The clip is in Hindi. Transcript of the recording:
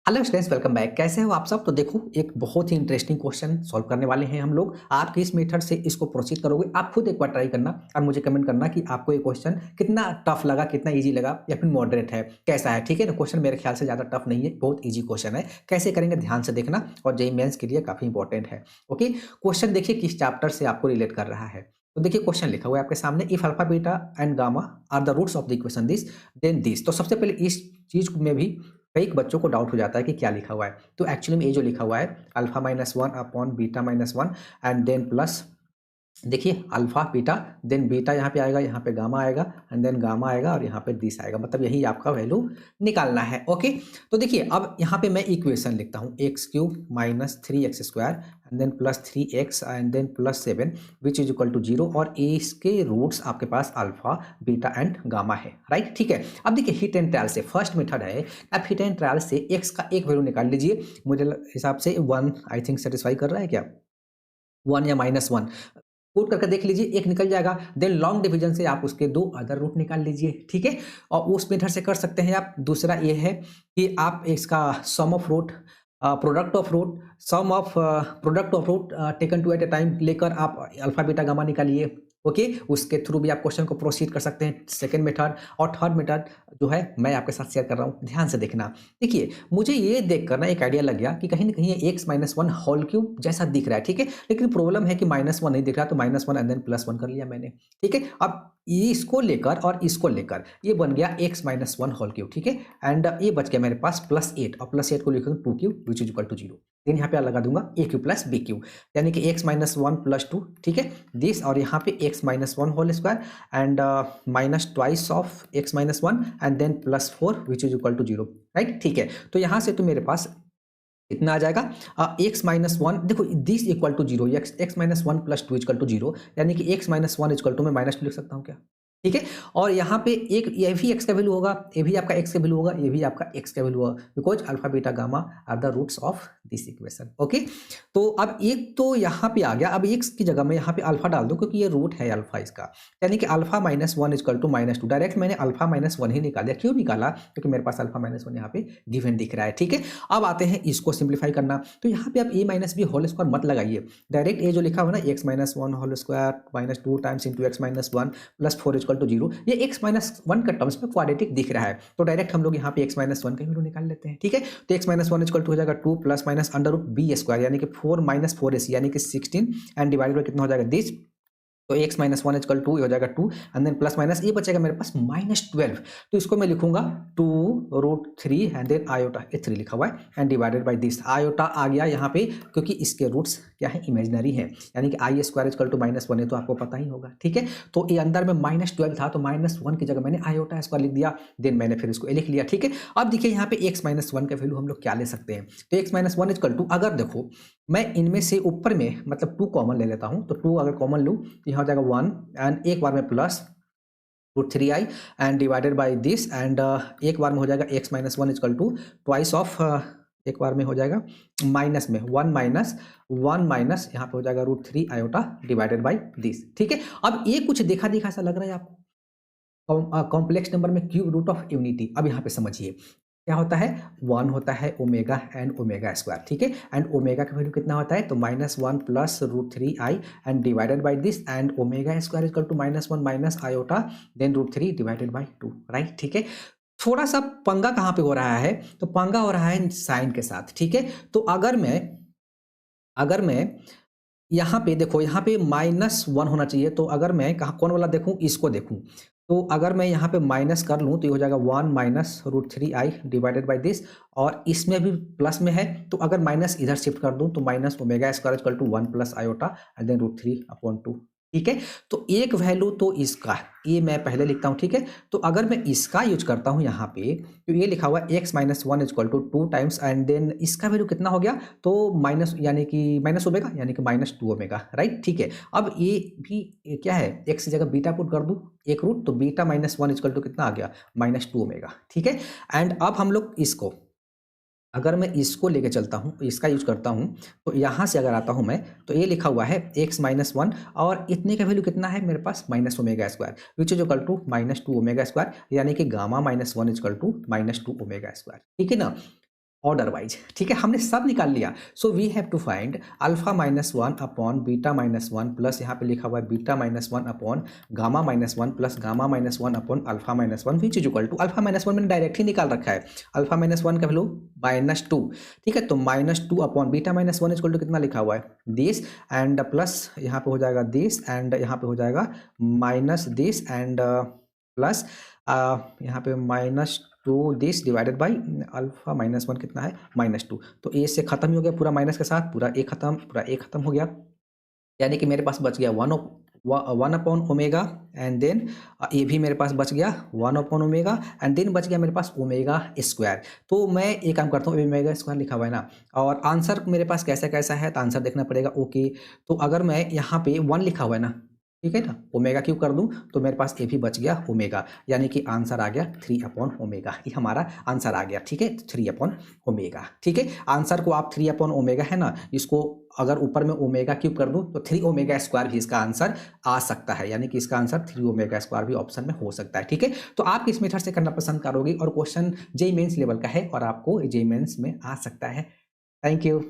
Hello students, welcome back. कैसे हो आप सब? तो देखो, एक बहुत ही इंटरेस्टिंग क्वेश्चन सॉल्व करने वाले हैं हम लोग। आप किस मेथड से इसको प्रोसीड करोगे, आप खुद एक बार ट्राई करना और मुझे कमेंट करना कि आपको ये क्वेश्चन कितना टफ लगा, कितना इजी लगा या फिर मॉडरेट है, कैसा है। ठीक है ना? क्वेश्चन मेरे ख्याल से ज़्यादा टफ नहीं है, बहुत ईजी क्वेश्चन है। कैसे करेंगे ध्यान से देखना, और जेईई मेंस के लिए काफ़ी इंपॉर्टेंट है। ओके, क्वेश्चन देखिए किस चैप्टर से आपको रिलेट कर रहा है। तो देखिए क्वेश्चन लिखा हुआ है आपके सामने, if alpha beta and gamma are the roots of the equation this then this. तो सबसे पहले इस चीज में भी कई बच्चों को डाउट हो जाता है कि क्या लिखा हुआ है। तो एक्चुअली में ये जो लिखा हुआ है, alpha minus one upon beta minus one and then plus, देखिए अल्फा बीटा, देन बीटा यहाँ पे आएगा, यहाँ पे गामा आएगा एंड देन गामा आएगा और यहाँ पे दिस आएगा। मतलब यही आपका वैल्यू निकालना है। ओके, तो देखिए अब यहाँ पे मैं इक्वेशन लिखता हूँ, x cube minus three x square and then plus three x and then plus seven which is equal to zero, और इसके रूट्स आपके पास अल्फा बीटा एंड गामा है। राइट, ठीक है। अब देखिए हिट एंड ट्रायल से फर्स्ट मेथड है। अब हिट एंड ट्रायल से एक्स का एक वैल्यू निकाल लीजिए। मुझे हिसाब से वन आई थिंक सेटिस्फाई कर रहा है क्या, वन या माइनस वन। पुट करके देख लीजिए, एक निकल जाएगा। देन लॉन्ग डिवीजन से आप उसके दो अदर रूट निकाल लीजिए। ठीक है, और उस मेथड से कर सकते हैं आप। दूसरा ये है कि आप इसका sum of root, product of root, sum of product of root taken two at a time लेकर आप अल्फा बीटा गामा निकालिए। ओके, उसके थ्रू भी आप क्वेश्चन को प्रोसीड कर सकते हैं, सेकंड मेथड। और थर्ड मेथड जो है मैं आपके साथ शेयर कर रहा हूँ, ध्यान से देखना। देखिए मुझे ये देख कर ना एक आइडिया लग गया कि कहीं ना कहीं x minus one whole cube जैसा दिख रहा है। ठीक है, लेकिन प्रॉब्लम है कि माइनस वन नहीं दिख रहा, तो minus one and then plus one कर लिया मैंने। ठीक है, अब इसको लेकर और इसको लेकर ये बन गया x minus one whole cube. ठीक है, एंड ये बच गया मेरे पास प्लस एट, और प्लस एट को लिखूंगा two cube which is equal to zero. Then यहाँ पे लगा दूंगा a cube plus b cube, यानी कि x minus one plus two. ठीक है, दिस, और यहाँ पे x minus one whole square and minus twice of x minus one and then plus four which is equal to zero. Right, ठीक है। तो यहाँ से तो मेरे पास इतना आ जाएगा एक्स माइनस वन, देखो this equal to zero, x minus one plus two equal to zero, यानी कि x minus one equal to मैं माइनस टू लिख सकता हूँ क्या? ठीक है, और यहाँ पे एक ये भी एक्स का वैल्यू होगा, ये भी आपका एक्स का वैल्यू होगा, ये भी आपका एक्स का वैल्यू होगा, because alpha beta gamma are the roots of this equation. Okay, तो अब एक तो यहाँ पे आ गया। अब एक्स की जगह मैं यहाँ पे अल्फा डाल दूं, क्योंकि ये रूट है अल्फा इसका, यानी कि alpha minus one equal to minus two. Direct मैंने अल्फा माइनस वन ही निकाल दिया। क्यों निकाला? क्योंकि मेरे पास अल्फा माइनस वन यहाँ पे गिवन दिख रहा है। ठीक है, अब आते हैं इसको सिंप्लीफाई करना। तो यहाँ पे आप a minus b whole square मत लगाइए, डायरेक्ट ए जो लिखा हुआ ना, x minus one whole square minus two times into x minus one plus four equal to zero, ये एक्स माइनस वन का टर्म्स में क्वाड्रेटिक दिख रहा है। तो डायरेक्ट हम लोग यहाँ पे एक्स माइनस वन का वैल्यू निकाल लेते हैं। ठीक है, तो x minus one equal to हो जाएगा two plus minus under root b square, यानी कि फोर माइनस फोर एस, यानी कि सिक्सटीन एंड डिवाइडेड बाई कितना हो जाएगा दिस। तो x minus one equal to हो जाएगा two and then plus minus ये बचेगा मेरे पास माइनस ट्वेल्व। तो इसको मैं लिखूंगा two root three and then iota, ये थ्री लिखा हुआ है and divided by this. Iota आ गया यहाँ पे, क्योंकि इसके रूट्स क्या है, इमेजनरी है, यानी कि I square equal to minus one है, तो आपको पता ही होगा। ठीक है, तो ये अंदर में माइनस ट्वेल्व था, तो माइनस वन की जगह मैंने आयोटा स्क्वायर लिख दिया। देन मैंने फिर इसको लिख लिया। ठीक है, अब देखिए यहाँ पे एक्स माइनस वन का वैल्यू हम लोग क्या ले सकते हैं। तो x minus one equal to, अगर देखो मैं इनमें से ऊपर में मतलब टू कॉमन ले लेता हूं, तो टू अगर कॉमन लूं तो यहाँ हो जाएगा वन एंड एक बार में plus root three i and divided by this and एक बार में हो जाएगा x minus one equal to twice of, एक बार में हो जाएगा माइनस में वन माइनस यहाँ पे हो जाएगा root three iota divided by this. ठीक है, अब ये कुछ देखा देखा सा लग रहा है आपको, कॉम्प्लेक्स नंबर में क्यूब रूट ऑफ यूनिटी। अब यहाँ पे समझिए क्या होता है, वन होता है ओमेगा एंड ओमेगा स्क्वायर। ठीक है, एंड ओमेगा का वैल्यू कितना होता है, तो minus one plus root three i and divided by this and omega square equal to minus one minus iota then root three divided by two. Right, ठीक है। थोड़ा सा पंगा कहाँ पे हो रहा है, तो पंगा हो रहा है साइन के साथ। ठीक है, तो अगर मैं यहाँ पे देखो, यहाँ पे माइनस वन होना चाहिए, तो अगर मैं कहाँ कौन वाला देखूँ, इसको देखूँ, तो अगर मैं यहाँ पे माइनस कर लूँ तो ये हो जाएगा one minus root three i divided by this, और इसमें भी प्लस में है, तो अगर माइनस इधर शिफ्ट कर दूँ तो minus omega square equal to one plus iota and then root three upon two. ठीक है, तो एक वैल्यू तो इसका ये मैं पहले लिखता हूँ। ठीक है, तो अगर मैं इसका यूज करता हूँ यहाँ पे, तो ये लिखा हुआ है x minus one equal to two times and then इसका वैल्यू कितना हो गया, तो माइनस, यानी कि माइनस ओमेगा, यानी कि माइनस टू ओमेगा। राइट, ठीक है। अब ये भी ये क्या है, एक्स की जगह बीटा पुट कर दूँ एक रूट, तो beta minus one equal to कितना आ गया, माइनस टू ओमेगा। ठीक है, एंड अब हम लोग इसको, अगर मैं इसको लेके चलता हूँ, इसका यूज करता हूँ, तो यहाँ से अगर आता हूँ मैं, तो ये लिखा हुआ है एक्स माइनस वन, और इतने का वैल्यू कितना है मेरे पास, minus omega square which is equal to minus two omega square, यानी कि gamma minus one equal to minus two omega square. ठीक है ना। ऑर्डर वाइज, ठीक है, हमने सब निकाल लिया। So we have to find alpha minus one upon beta minus one plus यहाँ पे लिखा हुआ है beta minus one upon gamma minus one plus gamma minus one upon alpha minus one which is equal to alpha minus one मैंने डायरेक्ट ही निकाल रखा है, अल्फा माइनस वन का वैल्यू -2, ठीक है। तो -2 upon beta minus one equal to कितना लिखा हुआ है दिस, एंड प्लस यहाँ पे हो जाएगा दिस, एंड यहाँ पे हो जाएगा माइनस दिस, एंड प्लस यहाँ पे -2 this divided by alpha minus one कितना है -2। तो ए से खत्म ही हो गया पूरा माइनस के साथ, पूरा ए खत्म हो गया, यानी कि मेरे पास बच गया 1 अपॉन ओमेगा, एंड देन ये भी मेरे पास बच गया 1 अपॉन ओमेगा, एंड देन बच गया मेरे पास ओमेगा स्क्वायर। तो मैं एक काम करता हूँ, ओमेगा स्क्वायर लिखा हुआ है ना, और आंसर मेरे पास कैसा कैसा है तो आंसर देखना पड़ेगा। ओके, तो अगर मैं यहाँ पे 1 लिखा हुआ है ना, ठीक है ना, ओमेगा क्यूब कर दूं तो मेरे पास ये भी बच गया ओमेगा, यानी कि आंसर आ गया 3 अपॉन ओमेगा, ये हमारा आंसर आ गया, ठीक है, 3 अपॉन ओमेगा, ठीक है। आंसर को आप 3 अपॉन ओमेगा है ना, इसको अगर ऊपर में ओमेगा क्यूब कर दूं तो 3 ओमेगा स्क्वायर भी इसका आंसर आ सकता है, यानी कि इसका आंसर 3 ओमेगा स्क्वायर भी ऑप्शन में हो सकता है, ठीक है। तो आप किस मेथड से करना पसंद करोगे, और क्वेश्चन जेईई मेंस लेवल का है और आपको जेईई मेंस में आ सकता है। Thank you.